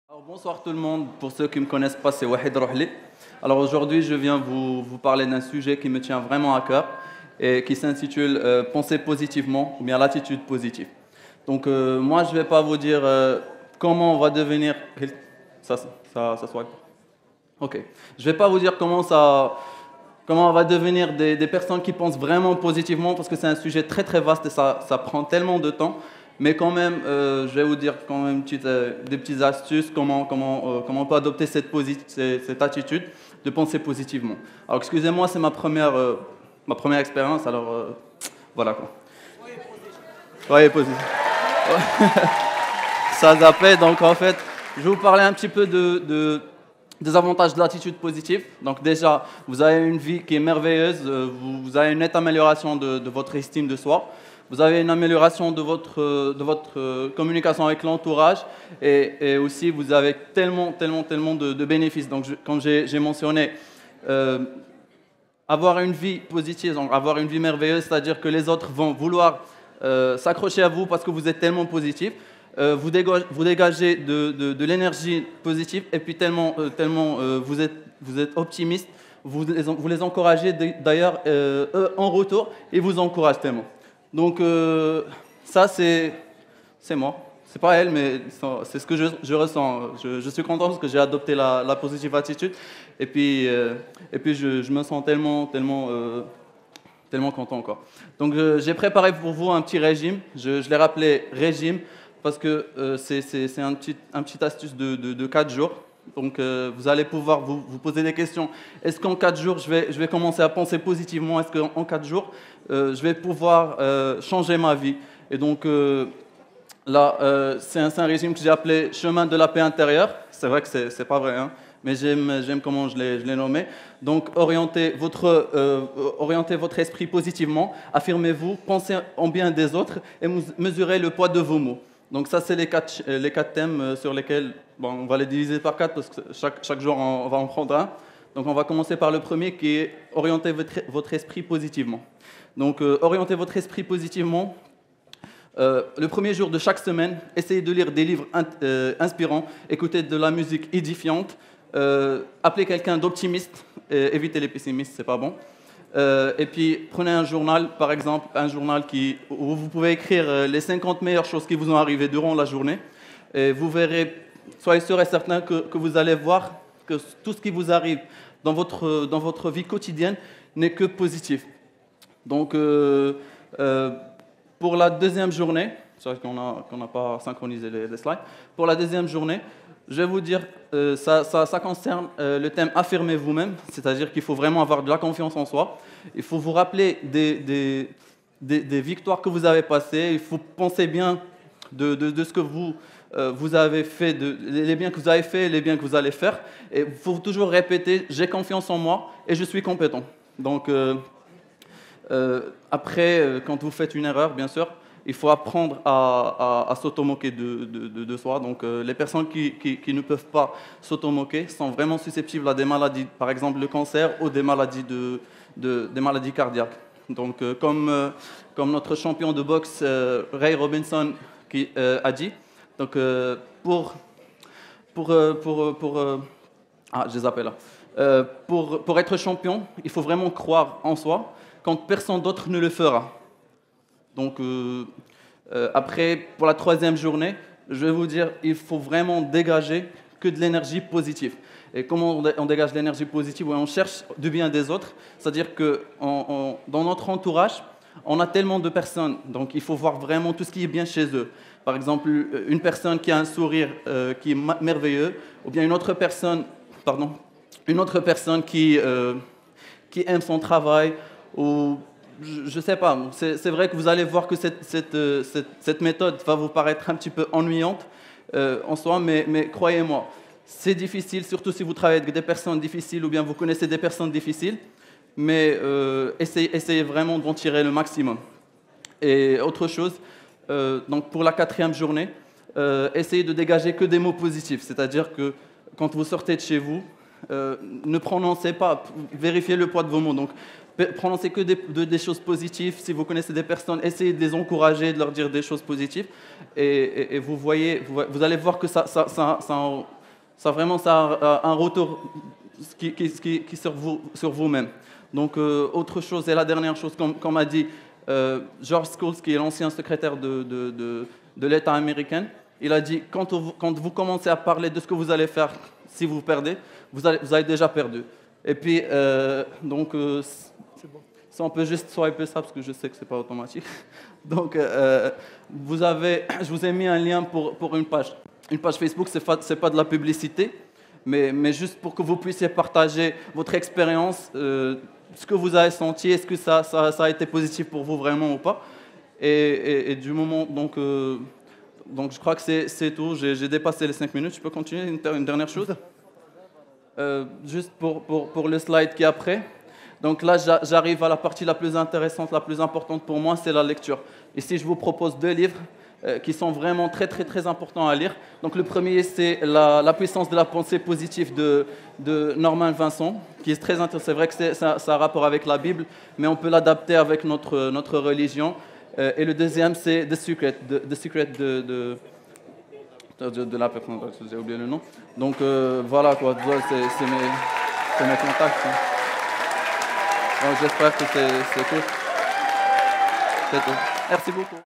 Alors, bonsoir tout le monde, pour ceux qui ne me connaissent pas, c'est Wahid Rohli. Alors aujourd'hui, je viens vous parler d'un sujet qui me tient vraiment à cœur et qui s'intitule Penser positivement ou bien l'attitude positive. Donc moi, je ne vais pas vous dire comment on va devenir... Ça swipe. Ok. Je ne vais pas vous dire comment on va devenir des personnes qui pensent vraiment positivement parce que c'est un sujet très très vaste et ça prend tellement de temps. Mais quand même, je vais vous dire quand même des petites astuces, comment on peut adopter cette attitude de penser positivement. Alors excusez-moi, c'est ma première expérience, alors voilà quoi. Soyez positif. Ça zappait, donc en fait, je vais vous parler un petit peu des avantages de l'attitude positive. Donc déjà, vous avez une vie qui est merveilleuse, vous avez une nette amélioration de votre estime de soi. Vous avez une amélioration de votre communication avec l'entourage et aussi vous avez tellement de bénéfices. Donc, comme j'ai mentionné, euh, avoir une vie positive, donc avoir une vie merveilleuse, c'est-à-dire que les autres vont vouloir s'accrocher à vous parce que vous êtes tellement positif. Vous dégagez de l'énergie positive et puis tellement vous êtes optimiste, vous les encouragez d'ailleurs, eux en retour, ils vous encouragent tellement. Donc ça c'est moi, c'est pas elle, mais c'est ce que je ressens. Je suis content parce que j'ai adopté la positive attitude et puis je me sens tellement content quoi. Donc j'ai préparé pour vous un petit régime, je l'ai rappelé régime parce que c'est un petit astuce de 4 jours. Donc vous allez pouvoir vous poser des questions. Est-ce qu'en 4 jours, je vais commencer à penser positivement? Est-ce qu'en 4 jours, je vais pouvoir changer ma vie? Et donc là, c'est un régime que j'ai appelé chemin de la paix intérieure. C'est vrai que c'est pas vrai, hein, mais j'aime comment je l'ai nommé. Donc orientez votre esprit positivement, affirmez-vous, pensez en bien des autres et mesurez le poids de vos mots. Donc ça, c'est les quatre thèmes sur lesquels, bon, on va les diviser par 4 parce que chaque jour, on va en prendre un. Donc on va commencer par le premier qui est orienter votre esprit positivement. Donc orientez votre esprit positivement. Le premier jour de chaque semaine, essayez de lire des livres inspirants, écoutez de la musique édifiante, appelez quelqu'un d'optimiste, évitez les pessimistes, c'est pas bon. Et puis prenez un journal, par exemple, où vous pouvez écrire les 50 meilleures choses qui vous ont arrivé durant la journée. Et vous verrez, soyez sûr et certain que vous allez voir que tout ce qui vous arrive dans votre vie quotidienne n'est que positif. Donc, pour la deuxième journée, c'est vrai qu'on n'a pas synchronisé les slides, pour la deuxième journée, je vais vous dire, ça concerne le thème affirmez vous-même, c'est-à-dire qu'il faut vraiment avoir de la confiance en soi. Il faut vous rappeler des victoires que vous avez passées. Il faut penser bien de ce que vous avez fait, les biens que vous avez fait, les biens que vous allez faire. Et il faut toujours répéter j'ai confiance en moi et je suis compétent. Donc après, quand vous faites une erreur, bien sûr, il faut apprendre à s'automoquer de soi. Donc, les personnes qui ne peuvent pas s'automoquer sont vraiment susceptibles à des maladies, par exemple le cancer ou des maladies, des maladies cardiaques. Donc, comme notre champion de boxe, Ray Robinson, qui a dit, donc, je les appelle là. Pour être champion, il faut vraiment croire en soi quand personne d'autre ne le fera. Donc, après, pour la troisième journée, je vais vous dire, il faut vraiment dégager que de l'énergie positive. Et comment on dégage de l'énergie positive? On cherche du bien des autres. C'est-à-dire que dans notre entourage, on a tellement de personnes. Donc, il faut voir vraiment tout ce qui est bien chez eux. Par exemple, une personne qui a un sourire qui est merveilleux, ou bien une autre personne qui aime son travail, ou je ne sais pas, c'est vrai que vous allez voir que cette méthode va vous paraître un petit peu ennuyante en soi, mais croyez-moi, c'est difficile, surtout si vous travaillez avec des personnes difficiles ou bien vous connaissez des personnes difficiles, mais essayez vraiment d'en tirer le maximum. Et autre chose, donc pour la quatrième journée, essayez de dégager que des mots positifs, c'est-à-dire que quand vous sortez de chez vous, ne prononcez pas, vérifiez le poids de vos mots. Donc, prononcez que des choses positives. Si vous connaissez des personnes, essayez de les encourager, de leur dire des choses positives. Et vous allez voir que ça Ça vraiment, ça a un retour qui sur vous-même. Donc, autre chose, et la dernière chose, comme m'a dit George Schools, qui est l'ancien secrétaire de l'État américain, il a dit, quand vous commencez à parler de ce que vous allez faire si vous perdez, vous avez déjà perdu. Et puis, donc, si on peut juste swiper ça, parce que je sais que ce n'est pas automatique. Donc, je vous ai mis un lien pour une page. Une page Facebook, ce n'est pas de la publicité, mais juste pour que vous puissiez partager votre expérience, ce que vous avez senti, est-ce que ça a été positif pour vous vraiment ou pas. Et du moment, donc je crois que c'est tout. J'ai dépassé les 5 minutes. Je peux continuer une dernière chose juste pour le slide qui est après. Donc là, j'arrive à la partie la plus intéressante, la plus importante pour moi, c'est la lecture. Ici, je vous propose 2 livres qui sont vraiment très, très, très importants à lire. Donc le premier, c'est la puissance de la pensée positive de Norman Vincent, qui est très intéressant. C'est vrai que ça a un rapport avec la Bible, mais on peut l'adapter avec notre religion. Et le deuxième, c'est The Secret de la personne, j'ai oublié le nom. Donc voilà, quoi, c'est mes contacts. Hein. Donc j'espère que c'est tout. C'est tout. Merci beaucoup.